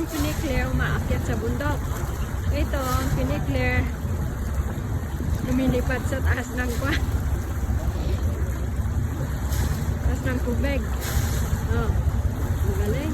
Piniclear umaakyat sa bundok. Ito, ang Piniclear lumilipad sa taas ng kwan. Taas ng tubig. Oh, magaling.